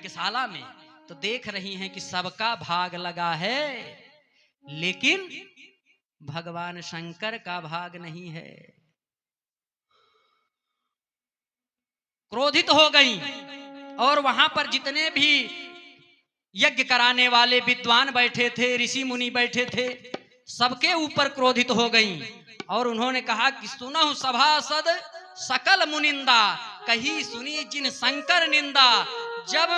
यज्ञशाला में तो देख रही हैं कि सबका भाग लगा है, लेकिन भगवान शंकर का भाग नहीं है। क्रोधित हो गई और वहां पर जितने भी यज्ञ कराने वाले विद्वान बैठे थे, ऋषि मुनि बैठे थे, सबके ऊपर क्रोधित हो गई और उन्होंने कहा कि सुनहु सभासद सकल मुनिंदा, कही सुनी जिन शंकर निंदा। जब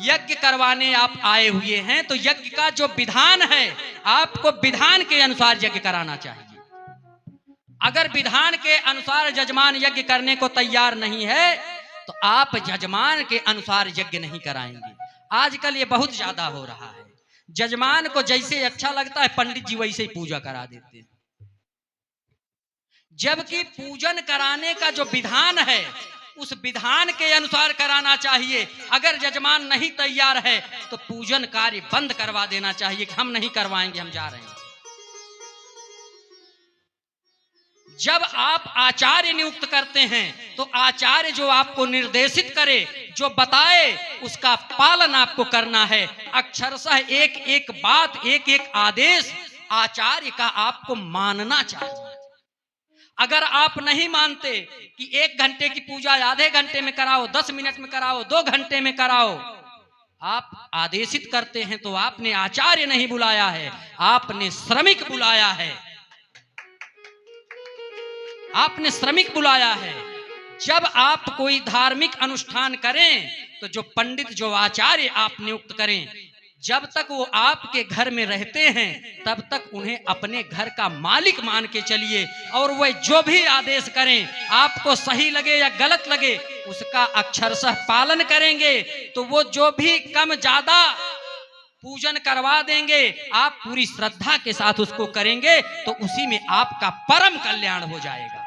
यज्ञ करवाने आप आए हुए हैं तो यज्ञ का जो विधान है, आपको विधान के अनुसार यज्ञ कराना चाहिए। अगर विधान के अनुसार यजमान यज्ञ करने को तैयार नहीं है तो आप यजमान के अनुसार यज्ञ नहीं कराएंगे। आजकल ये बहुत ज्यादा हो रहा है, यजमान को जैसे अच्छा लगता है पंडित जी वैसे ही पूजा करा देते हैं, जबकि पूजन कराने का जो विधान है उस विधान के अनुसार कराना चाहिए। अगर यजमान नहीं तैयार है तो पूजन कार्य बंद करवा देना चाहिए कि हम नहीं करवाएंगे, हम जा रहे हैं। जब आप आचार्य नियुक्त करते हैं तो आचार्य जो आपको निर्देशित करे, जो बताए, उसका पालन आपको करना है। अक्षरशः एक एक बात, एक एक आदेश आचार्य का आपको मानना चाहिए। अगर आप नहीं मानते कि 1 घंटे की पूजा आधे घंटे में कराओ, 10 मिनट में कराओ, 2 घंटे में कराओ, आप आदेशित करते हैं तो आपने आचार्य नहीं बुलाया है, आपने श्रमिक बुलाया है, आपने श्रमिक बुलाया है। जब आप कोई धार्मिक अनुष्ठान करें तो जो पंडित, जो आचार्य आप नियुक्त करें, जब तक वो आपके घर में रहते हैं तब तक उन्हें अपने घर का मालिक मान के चलिए, और वह जो भी आदेश करें, आपको सही लगे या गलत लगे, उसका अक्षरशः पालन करेंगे तो वो जो भी कम ज्यादा पूजन करवा देंगे, आप पूरी श्रद्धा के साथ उसको करेंगे तो उसी में आपका परम कल्याण हो जाएगा।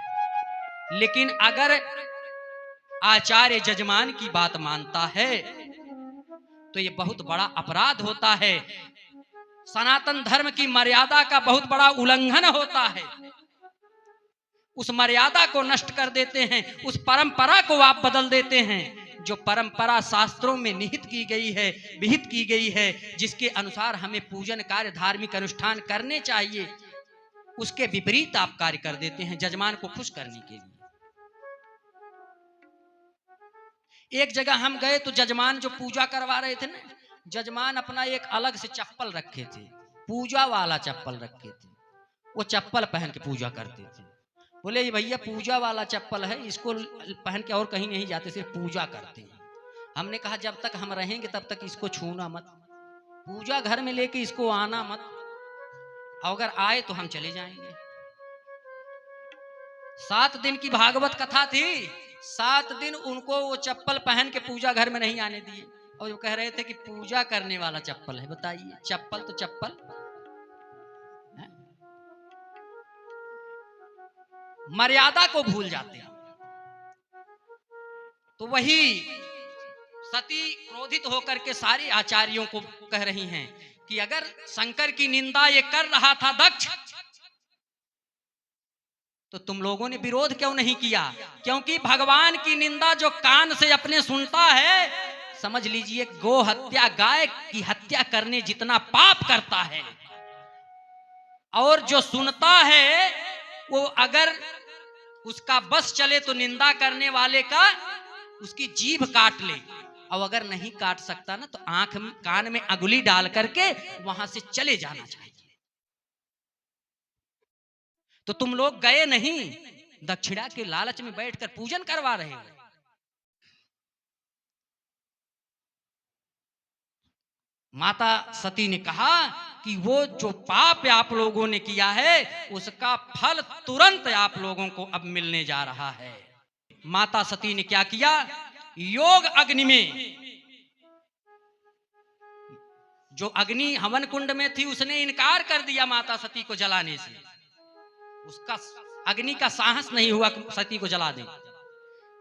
लेकिन अगर आचार्य जजमान की बात मानता है तो ये बहुत बड़ा अपराध होता है, सनातन धर्म की मर्यादा का बहुत बड़ा उल्लंघन होता है। उस मर्यादा को नष्ट कर देते हैं, उस परंपरा को आप बदल देते हैं। जो परंपरा शास्त्रों में निहित की गई है, विहित की गई है, जिसके अनुसार हमें पूजन कार्य, धार्मिक अनुष्ठान करने चाहिए, उसके विपरीत आप कार्य कर देते हैं जजमान को खुश करने के लिए। एक जगह हम गए तो जजमान जो पूजा करवा रहे थे ना, जजमान अपना एक अलग से चप्पल रखे थे, पूजा वाला चप्पल रखे थे, वो चप्पल पहन के पूजा करते थे। बोले ये भैया पूजा वाला चप्पल है, इसको पहन के और कहीं नहीं जाते, सिर्फ पूजा करते हैं। हमने कहा जब तक हम रहेंगे तब तक इसको छूना मत, पूजा घर में लेके इसको आना मत, अगर आए तो हम चले जाएंगे। 7 दिन की भागवत कथा थी, 7 दिन उनको वो चप्पल पहन के पूजा घर में नहीं आने दिए, और वो कह रहे थे कि पूजा करने वाला चप्पल है। बताइए, चप्पल तो चप्पल, मर्यादा को भूल जाते हैं। तो वही सती क्रोधित होकर के सारे आचार्यों को कह रही हैं कि अगर शंकर की निंदा ये कर रहा था दक्ष, तो तुम लोगों ने विरोध क्यों नहीं किया? क्योंकि भगवान की निंदा जो कान से अपने सुनता है, समझ लीजिए गो हत्या, गाय की हत्या करने जितना पाप करता है। और जो सुनता है वो अगर उसका बस चले तो निंदा करने वाले का उसकी जीभ काट ले, और अगर नहीं काट सकता ना तो आंख में, कान में अंगुली डाल करके वहां से चले जाना चाहिए। तो तुम लोग गए नहीं, दक्षिणा के लालच में बैठकर पूजन करवा रहे हो। माता सती ने कहा कि वो जो पाप आप लोगों ने किया है उसका फल तुरंत आप लोगों को अब मिलने जा रहा है। माता सती ने क्या किया? योग अग्नि में, जो अग्नि हवन कुंड में थी उसने इनकार कर दिया माता सती को जलाने से, उसका अग्नि का साहस नहीं हुआ सती को जला दे।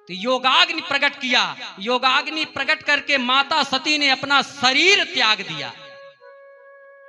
तो योगाग्नि प्रकट किया, योगाग्नि प्रकट करके माता सती ने अपना शरीर त्याग दिया।